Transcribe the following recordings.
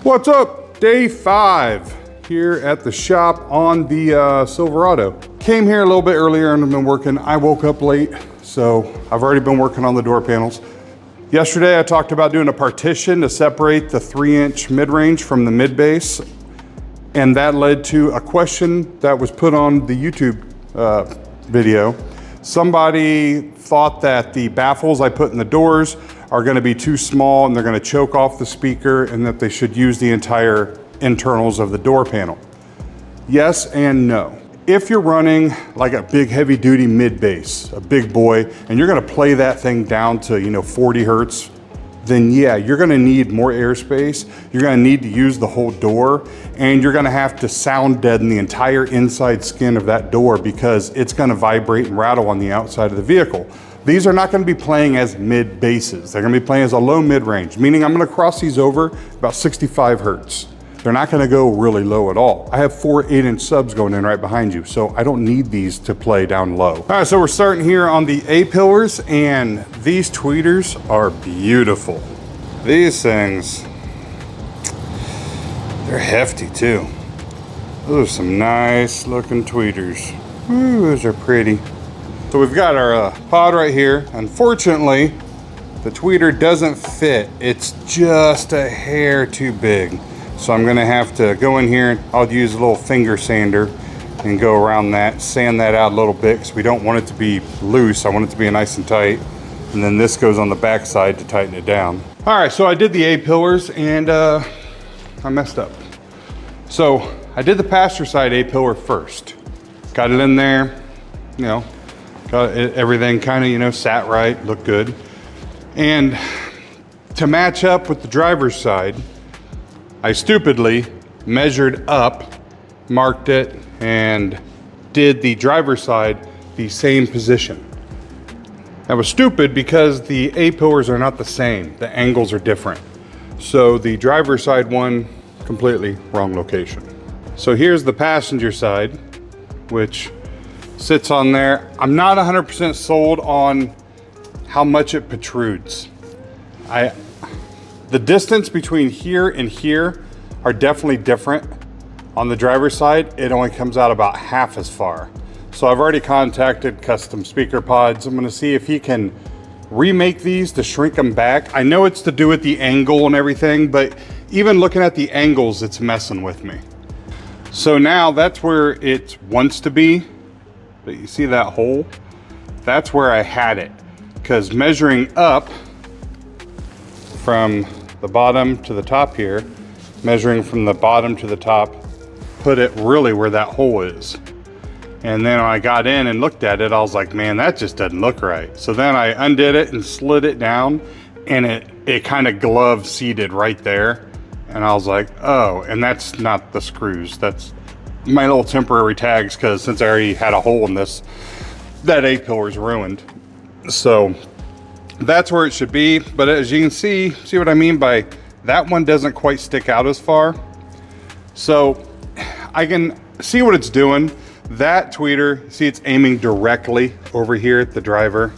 What's up? Day 5 here at the shop on the Silverado. Came here a little bit earlier and I've been working. I woke up late, so I've already been working on the door panels. Yesterday I talked about doing a partition to separate the 3-inch mid-range from the mid-base, and that led to a question that was put on the YouTube video. Somebody thought that the baffles I put in the doors are going to be too small and they're going to choke off the speaker, and that they should use the entire internals of the door panel. Yes and no. If you're running like a big heavy duty mid bass, a big boy, and you're going to play that thing down to 40 hertz, then yeah, you're going to need more airspace. You're going to need to use the whole door, and you're going to have to sound deaden the entire inside skin of that door because it's going to vibrate and rattle on the outside of the vehicle. These are not going to be playing as mid basses. They're going to be playing as a low mid range, meaning I'm going to cross these over about 65 hertz. They're not going to go really low at all. I have 4 8-inch subs going in right behind you, so I don't need these to play down low. All right, so we're starting here on the A-pillars, and these tweeters are beautiful. These things, they're hefty too. Those are some nice looking tweeters. Ooh, those are pretty. So we've got our pod right here. Unfortunately, the tweeter doesn't fit. It's just a hair too big. So I'm gonna have to go in here, and I'll use a little finger sander and go around that, sand that out a little bit because we don't want it to be loose. I want it to be nice and tight. And then this goes on the back side to tighten it down. All right, so I did the A-pillars and I messed up. So I did the passenger side A-pillar first. Got it in there, got it, everything kind of, sat right, looked good. And to match up with the driver's side, I stupidly measured up, marked it, and did the driver's side the same position. That was stupid because the A-pillars are not the same. The angles are different. So the driver's side one, completely wrong location. So here's the passenger side, which sits on there. I'm not 100% sold on how much it protrudes. The distance between here and here are definitely different. On the driver's side, it only comes out about half as far. So I've already contacted Custom Speaker Pods. I'm gonna see if he can remake these to shrink them back. I know it's to do with the angle and everything, but even looking at the angles, it's messing with me. So now that's where it wants to be, but you see that hole? That's where I had it, because measuring up from the bottom to the top here, measuring from the bottom to the top, put it really where that hole is. And then when I got in and looked at it, I was like, man, that just doesn't look right. So then I undid it and slid it down, and it kind of glove seated right there. And I was like, oh, and that's not the screws. That's my little temporary tags, because since I already had a hole in this, that A-pillar is ruined. So that's where it should be. But as you can see what I mean by that one doesn't quite stick out as far. So I can see what it's doing. That tweeter, see, it's aiming directly over here at the driver.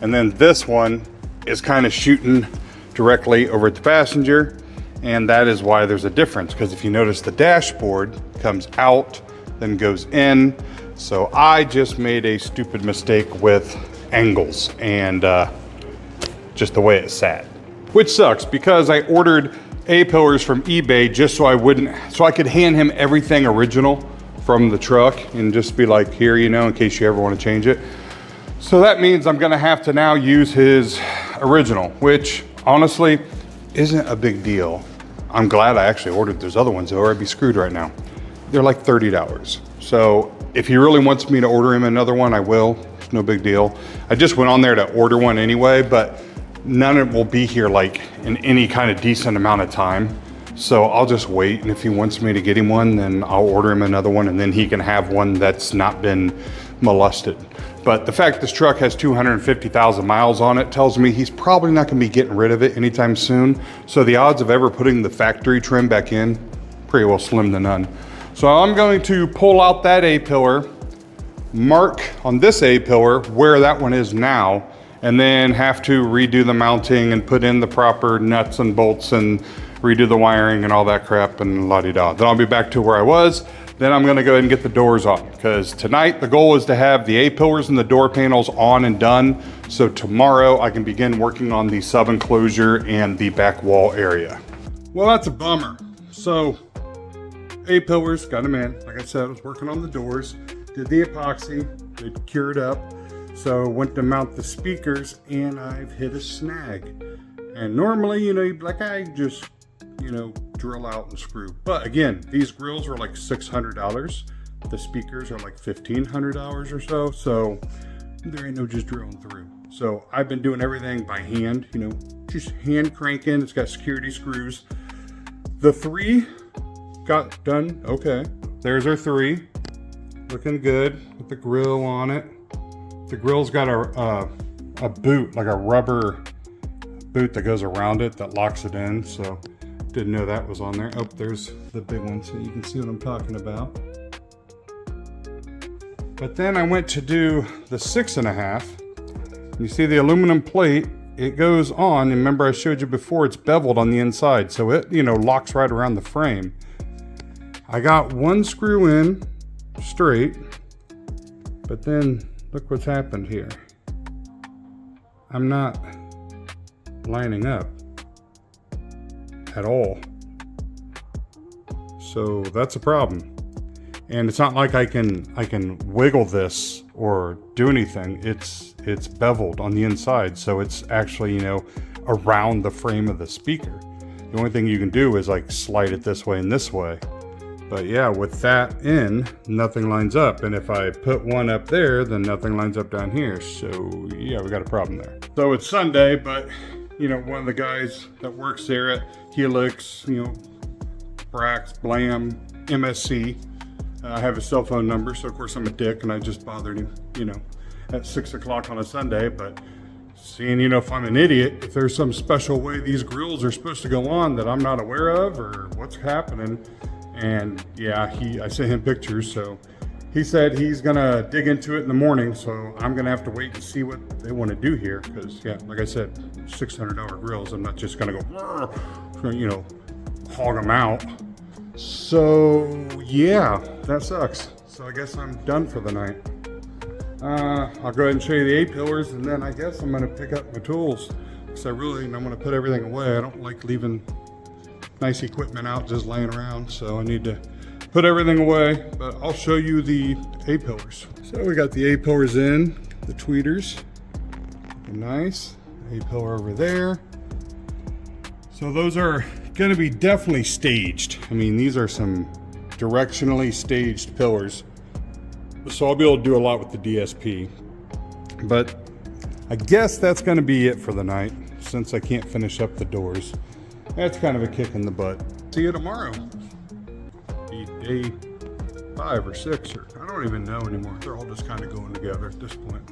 And then this one is kind of shooting directly over at the passenger. And that is why there's a difference, because if you notice, the dashboard comes out, then goes in. So I just made a stupid mistake with angles and just the way it sat, which sucks because I ordered A-pillars from eBay just so I could hand him everything original from the truck and just be like, here, in case you ever want to change it. So that means I'm gonna have to now use his original, which honestly isn't a big deal. I'm glad I actually ordered those other ones, or I'd be screwed right now. They're like $30. So if he really wants me to order him another one, I will. It's no big deal. I just went on there to order one anyway, but none of it will be here like in any kind of decent amount of time. So I'll just wait, and if he wants me to get him one, then I'll order him another one, and then he can have one that's not been molested. But the fact this truck has 250,000 miles on it tells me he's probably not gonna be getting rid of it anytime soon. So the odds of ever putting the factory trim back in, pretty well slim to none. So I'm going to pull out that A-pillar, mark on this A-pillar where that one is now, and then have to redo the mounting and put in the proper nuts and bolts and redo the wiring and all that crap and la-di-da. Then I'll be back to where I was. Then I'm gonna go ahead and get the doors on, because tonight the goal is to have the A-pillars and the door panels on and done, so tomorrow I can begin working on the sub enclosure and the back wall area. Well, that's a bummer. So A-pillars, got them in. Like I said, I was working on the doors, did the epoxy, it cured up. So went to mount the speakers and I've hit a snag. And normally, you know, you'd be like, I just, you know, drill out and screw. But again, these grills are like $600. The speakers are like $1,500 or so. So there ain't no just drilling through. So I've been doing everything by hand, you know, just hand cranking. It's got security screws. The 3 got done. Okay. There's our 3. Looking good with the grill on it. The grill's got a boot, like a rubber boot that goes around it that locks it in. So didn't know that was on there. Oh, there's the big one, so you can see what I'm talking about. But then I went to do the 6.5. You see the aluminum plate, it goes on. And remember I showed you before, it's beveled on the inside. So it, you know, locks right around the frame. I got one screw in straight, but then look what's happened here. I'm not lining up at all. So that's a problem. And it's not like I can wiggle this or do anything. It's beveled on the inside, so it's actually, you know, around the frame of the speaker. The only thing you can do is like slide it this way and this way. But yeah, with that in, nothing lines up. And if I put one up there, then nothing lines up down here. So yeah, we got a problem there. So it's Sunday, but you know, one of the guys that works there at Helix, you know, Brax, Blam, MSC, I have his cell phone number. So of course I'm a dick and I just bothered him, you know, at 6 o'clock on a Sunday. But seeing, you know, if I'm an idiot, if there's some special way these grills are supposed to go on that I'm not aware of or what's happening. And yeah, I sent him pictures, so he said he's gonna dig into it in the morning, so I'm gonna have to wait and see what they want to do here, because yeah, like I said, $600 grills, I'm not just gonna go, you know, hog them out. So yeah, that sucks. So I guess I'm done for the night. I'll go ahead and show you the A-pillars, and then I guess I'm gonna pick up my tools, because I'm gonna put everything away. I don't like leaving nice equipment out just laying around, so I need to put everything away. But I'll show you the A-pillars. So we got the A-pillars in, the tweeters, nice. A-pillar over there. So those are going to be definitely staged. I mean, these are some directionally staged pillars, so I'll be able to do a lot with the DSP. But I guess that's going to be it for the night, since I can't finish up the doors. That's kind of a kick in the butt. See you tomorrow. Be day 5 or 6, or I don't even know anymore. They're all just kind of going together at this point.